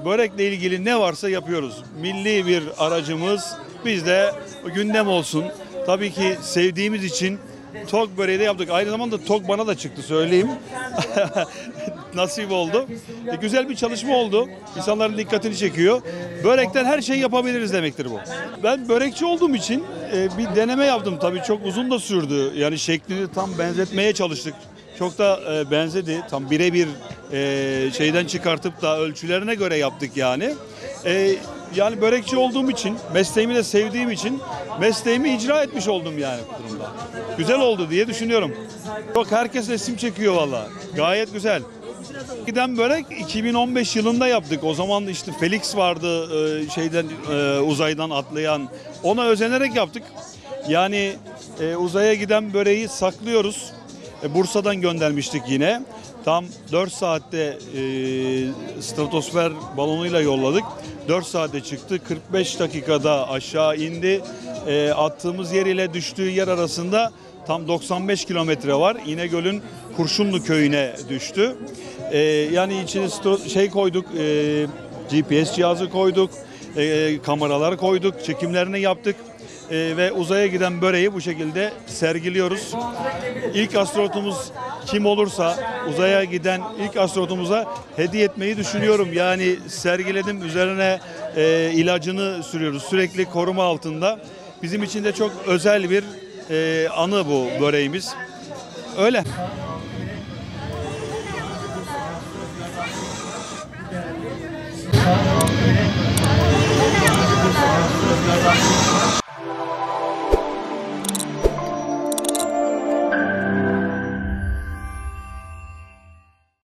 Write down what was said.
Börekle ilgili ne varsa yapıyoruz. Milli bir aracımız. Biz de gündem olsun. Tabii ki sevdiğimiz için tok böreği de yaptık. Aynı zamanda tok bana da çıktı söyleyeyim. Nasip oldu. Güzel bir çalışma oldu. İnsanların dikkatini çekiyor. Börekten her şeyi yapabiliriz demektir bu. Ben börekçi olduğum için bir deneme yaptım. Tabii çok uzun da sürdü. Yani şeklini tam benzetmeye çalıştık. Çok da benzedi. Tam birebir şeyden çıkartıp da ölçülerine göre yaptık yani. Yani börekçi olduğum için, mesleğimi de sevdiğim için mesleğimi icra etmiş oldum yani bu durumda. Güzel oldu diye düşünüyorum. Çok herkes resim çekiyor valla. Gayet güzel. Giden börek 2015 yılında yaptık. O zaman işte Felix vardı uzaydan atlayan. Ona özenerek yaptık. Yani uzaya giden böreği saklıyoruz. Bursa'dan göndermiştik yine. Tam 4 saatte stratosfer balonuyla yolladık. 4 saatte çıktı. 45 dakikada aşağı indi. Attığımız yer ile düştüğü yer arasında tam 95 kilometre var. İnegöl'ün Kurşunlu köyüne düştü. Yani içine koyduk, GPS cihazı koyduk, kameralar koyduk, çekimlerini yaptık. Ve uzaya giden böreği bu şekilde sergiliyoruz. İlk astronotumuz kim olursa uzaya giden ilk astronotumuza hediye etmeyi düşünüyorum. Yani sergiledim, üzerine ilacını sürüyoruz. Sürekli koruma altında. Bizim için de çok özel bir anı bu böreğimiz. Öyle.